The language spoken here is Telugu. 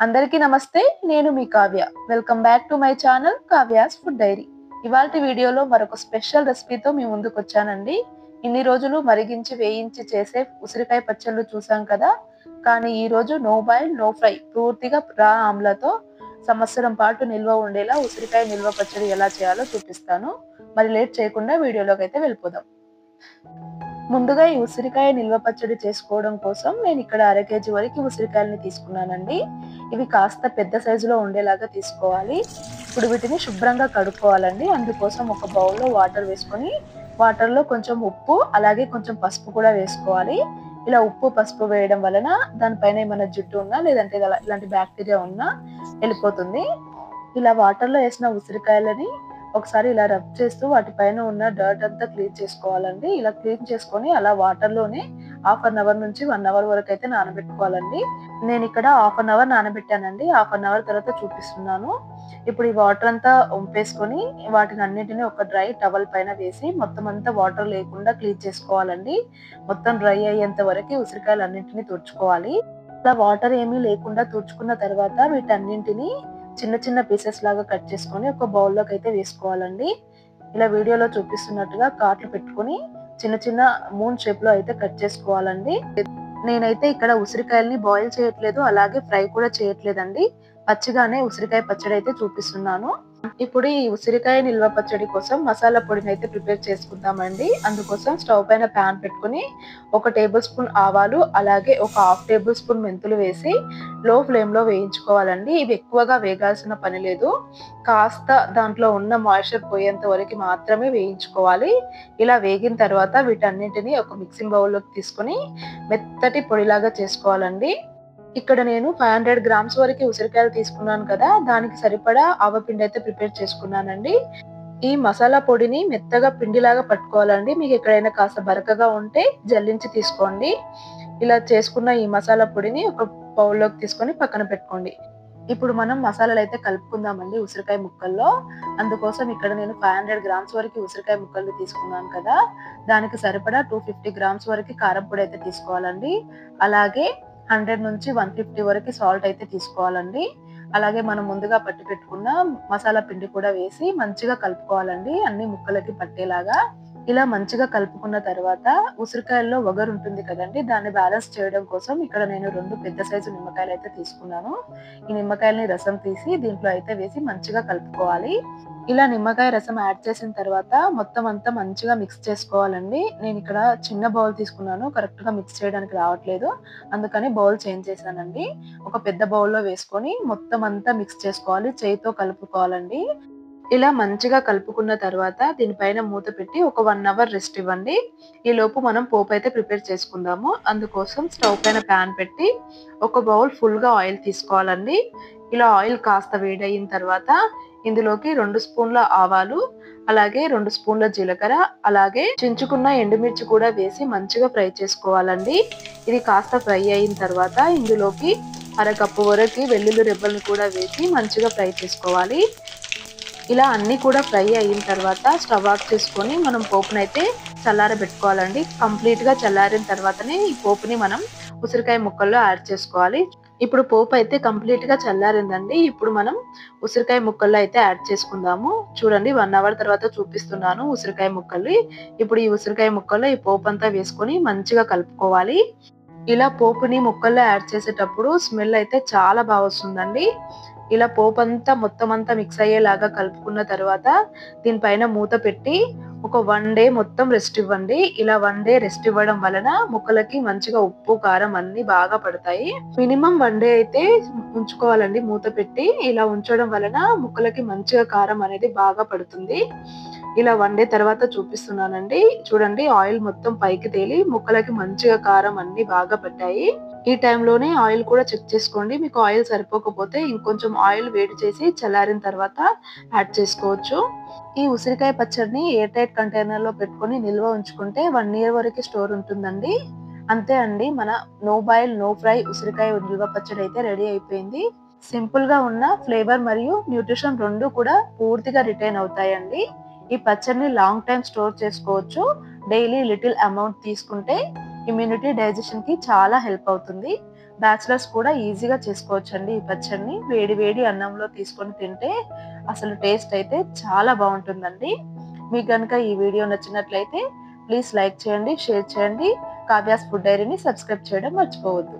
అందరికీ నమస్తే. నేను మీ Kavya. Welcome back to my channel Kavya's food diary. ఇవాల్టి వీడియోలో మరొక స్పెషల్ రెసిపీతో మీ ముందుకొచ్చానండి. ఇన్ని రోజులు మరిగించి వేయించి చేసే ఉసిరికాయ పచ్చళ్ళు చూసాం కదా. కానీ ఈ రోజు నో బాయిల్ నో ఫ్రై పూర్తిగా రా ఆమ్లతో సంవత్సరం పాటు నిల్వ ఉండేలా ఉసిరికాయ నిల్వ పచ్చడి ఎలా చేయాలో చూపిస్తాను. మరి లేట్ చేయకుండా వీడియోలోకి అయితే వెళ్ళిపోదాం. ముందుగా ఈ ఉసిరికాయ నిల్వ పచ్చడి చేసుకోవడం కోసం నేను ఇక్కడ 1/2 కేజీ వరకు ఉసిరికాయలని తీసుకున్నానండి. ఇవి కాస్త పెద్ద సైజులో ఉండేలాగా తీసుకోవాలి. ఇప్పుడు వీటిని శుభ్రంగా కడుక్కోవాలండి. అందుకోసం ఒక బౌల్లో వాటర్ వేసుకొని వాటర్లో కొంచెం ఉప్పు అలాగే కొంచెం పసుపు కూడా వేసుకోవాలి. ఇలా ఉప్పు పసుపు వేయడం వలన దానిపైన ఏమైనా జిడ్డు ఉన్నా లేదంటే ఇలాంటి బ్యాక్టీరియా ఉన్నా వెళ్ళిపోతుంది. ఇలా వాటర్లో వేసిన ఉసిరికాయలని ఒకసారి ఇలా రబ్ చేస్తూ వాటిపైన ఉన్న డర్ట్ అంతా క్లీన్ చేసుకోవాలండి. ఇలా క్లీన్ చేసుకొని అలా వాటర్లోనే హాఫ్ అన్ అవర్ నుంచి 1 అవర్ వరకు అయితే నానబెట్టుకోవాలండి. నేను ఇక్కడ హాఫ్ అన్ అవర్ నానబెట్టానండి. హాఫ్ అన్ అవర్ తర్వాత చూపిస్తున్నాను. ఇప్పుడు ఈ వాటర్ అంతా వంపేసుకొని వాటిని అన్నిటిని ఒక డ్రై టవల్ పైన వేసి మొత్తం అంతా వాటర్ లేకుండా క్లీన్ చేసుకోవాలండి. మొత్తం డ్రై అయ్యేంత వరకు ఉసిరికాయలు అన్నింటినీ తుడుచుకోవాలి. ఇలా వాటర్ ఏమీ లేకుండా తుడుచుకున్న తర్వాత వీటన్నింటినీ చిన్న చిన్న పీసెస్ లాగా కట్ చేసుకొని ఒక బౌల్లోకి అయితే వేసుకోవాలండి. ఇలా వీడియోలో చూపిస్తున్నట్టుగా కాట్లు పెట్టుకొని చిన్న చిన్న మూన్ షేప్ లో అయితే కట్ చేసుకోవాలండి. నేనైతే ఇక్కడ ఉసిరికాయల్ని బాయిల్ చేయట్లేదు, అలాగే ఫ్రై కూడా చేయట్లేదండి. పచ్చిగానే ఉసిరికాయ పచ్చడి అయితే చూపిస్తున్నాను. ఇప్పుడు ఈ ఉసిరికాయ నిల్వ పచ్చడి కోసం మసాలా పొడిని అయితే ప్రిపేర్ చేసుకుందామండి. అందుకోసం స్టవ్ పైన ప్యాన్ పెట్టుకుని 1 టేబుల్ స్పూన్ ఆవాలు అలాగే ఒక 1/2 టేబుల్ స్పూన్ మెంతులు వేసి లో ఫ్లేమ్ లో వేయించుకోవాలండి. ఇవి ఎక్కువగా వేగాల్సిన పని లేదు, కాస్త దాంట్లో ఉన్న మాయిశ్చర్ పోయేంత వరకు మాత్రమే వేయించుకోవాలి. ఇలా వేగిన తర్వాత వీటన్నింటినీ ఒక మిక్సింగ్ బౌల్లోకి తీసుకొని మెత్తటి పొడిలాగా చేసుకోవాలండి. ఇక్కడ నేను 500 గ్రామ్స్ వరకు ఉసిరికాయలు తీసుకున్నాను కదా, దానికి సరిపడా ఆవపిండి అయితే ప్రిపేర్ చేసుకున్నానండి. ఈ మసాలా పొడిని మెత్తగా పిండిలాగా పట్టుకోవాలండి. మీకు ఎక్కడైనా కాస్త బరకగా ఉంటే జల్లించి తీసుకోండి. ఇలా చేసుకున్న ఈ మసాలా పొడిని ఒక బౌల్లోకి తీసుకొని పక్కన పెట్టుకోండి. ఇప్పుడు మనం మసాలాలు అయితే కలుపుకుందామండి ఉసిరికాయ ముక్కల్లో. అందుకోసం ఇక్కడ నేను 500 గ్రామ్స్ వరకు ఉసిరికాయ ముక్కలు తీసుకున్నాను కదా, దానికి సరిపడా 250 గ్రామ్స్ వరకు కారం పొడి అయితే తీసుకోవాలండి. అలాగే 100 నుంచి 150 వరకు సాల్ట్ అయితే తీసుకోవాలండి. అలాగే మనం ముందుగా పట్టి పెట్టుకున్న మసాలా పిండి కూడా వేసి మంచిగా కలుపుకోవాలండి, అన్ని ముక్కలకి పట్టేలాగా. ఇలా మంచిగా కలుపుకున్న తర్వాత ఉసిరికాయల్లో వగరు ఉంటుంది కదండి, దాన్ని బ్యాలెన్స్ చేయడం కోసం ఇక్కడ నేను 2 పెద్ద సైజు నిమ్మకాయలు అయితే తీసుకున్నాను. ఈ నిమ్మకాయలని రసం తీసి దీంట్లో అయితే వేసి మంచిగా కలుపుకోవాలి. ఇలా నిమ్మకాయ రసం యాడ్ చేసిన తర్వాత మొత్తం అంతా మంచిగా మిక్స్ చేసుకోవాలండి. నేను ఇక్కడ చిన్న బౌల్ తీసుకున్నాను, కరెక్ట్ గా మిక్స్ చేయడానికి రావట్లేదు, అందుకని బౌల్ చేంజ్ చేశానండి. ఒక పెద్ద బౌల్లో వేసుకొని మొత్తం అంతా మిక్స్ చేసుకోవాలి, చేయితో కలుపుకోవాలండి. ఇలా మంచిగా కలుపుకున్న తర్వాత దీనిపైన మూత పెట్టి ఒక 1 అవర్ రెస్ట్ ఇవ్వండి. ఈ లోపు మనం పోపు అయితే ప్రిపేర్ చేసుకుందాము. అందుకోసం స్టవ్ పైన ప్యాన్ పెట్టి ఒక బౌల్ ఫుల్ గా ఆయిల్ తీసుకోవాలండి. ఇలా ఆయిల్ కాస్త వేడయిన తర్వాత ఇందులోకి 2 స్పూన్ల ఆవాలు అలాగే 2 స్పూన్ల జీలకర్ర అలాగే చించుకున్న ఎండుమిర్చి కూడా వేసి మంచిగా ఫ్రై చేసుకోవాలండి. ఇది కాస్త ఫ్రై అయిన తర్వాత ఇందులోకి 1/2 కప్పు వరకు వెల్లుల్లి రెబ్బలను కూడా వేసి మంచిగా ఫ్రై చేసుకోవాలి. ఇలా అన్ని కూడా ఫ్రై అయిన తర్వాత స్టవ్ ఆఫ్ చేసుకొని మనం పోపునైతే చల్లారబెట్టుకోవాలండి. కంప్లీట్ గా చల్లారిన తర్వాతనే ఈ పోపుని మనం ఉసిరికాయ ముక్కల్లో యాడ్ చేసుకోవాలి. ఇప్పుడు పోపు అయితే కంప్లీట్ గా చల్లారిందండి. ఇప్పుడు మనం ఉసిరికాయ ముక్కల్లో అయితే యాడ్ చేసుకుందాము. చూడండి 1 అవర్ తర్వాత చూపిస్తున్నాను ఉసిరికాయ ముక్కల్ని. ఇప్పుడు ఈ ఉసిరికాయ ముక్కల్లో ఈ పోపు అంతా వేసుకొని మంచిగా కలుపుకోవాలి. ఇలా పోపుని ముక్కల్లో యాడ్ చేసేటప్పుడు స్మెల్ అయితే చాలా బాగా వస్తుందండి. ఇలా పోపు అంతా మొత్తం అంతా మిక్స్ అయ్యేలాగా కలుపుకున్న తర్వాత దీనిపైన మూత పెట్టి ఒక 1 డే మొత్తం రెస్ట్ ఇవ్వండి. ఇలా 1 డే రెస్ట్ ఇవ్వడం వలన ముక్కలకి మంచిగా ఉప్పు కారం అన్ని బాగా పడతాయి. మినిమం 1 డే అయితే ఉంచుకోవాలండి మూత పెట్టి. ఇలా ఉంచడం వలన ముక్కలకి మంచిగా కారం అనేది బాగా పడుతుంది. ఇలా 1 డే తర్వాత చూపిస్తున్నానండి. చూడండి ఆయిల్ మొత్తం పైకి తేలి ముక్కలకి మంచిగా కారం అన్ని బాగా పట్టాయి. ఈ టైంలోనే ఆయిల్ కూడా చెక్ చేసుకోండి. మీకు ఆయిల్ సరిపోకపోతే ఇంకొంచెం ఆయిల్ వేడి చేసి చల్లారిన తర్వాత యాడ్ చేసుకోవచ్చు. ఈ ఉసిరికాయ పచ్చడిని ఎయిర్ టైట్ కంటైనర్ లో పెట్టుకొని నిల్వ ఉంచుకుంటే 1 ఇయర్ వరకు స్టోర్ ఉంటుందండి. అంతే అండి, మన నో బాయిల్ నో ఫ్రై ఉసిరికాయ నిల్వ పచ్చడి అయితే రెడీ అయిపోయింది. సింపుల్ గా ఉన్న ఫ్లేవర్ మరియు న్యూట్రిషన్ రెండు కూడా పూర్తిగా రిటైన్ అవుతాయండి. ఈ పచ్చడిని లాంగ్ టైం స్టోర్ చేసుకోవచ్చు. డైలీ లిటిల్ అమౌంట్ తీసుకుంటే ఇమ్యూనిటీ డైజెషన్ కి చాలా హెల్ప్ అవుతుంది. బ్యాచిలర్స్ కూడా ఈజీగా చేసుకోవచ్చండి ఈ పచ్చడిని. వేడి వేడి అన్నంలో తీసుకొని తింటే అసలు టేస్ట్ అయితే చాలా బాగుంటుందండి. మీకు గనుక ఈ వీడియో నచ్చినట్లయితే ప్లీజ్ లైక్ చేయండి, షేర్ చేయండి. కావ్యాస్ ఫుడ్ డైరీని సబ్స్క్రైబ్ చేయడం మర్చిపోవద్దు.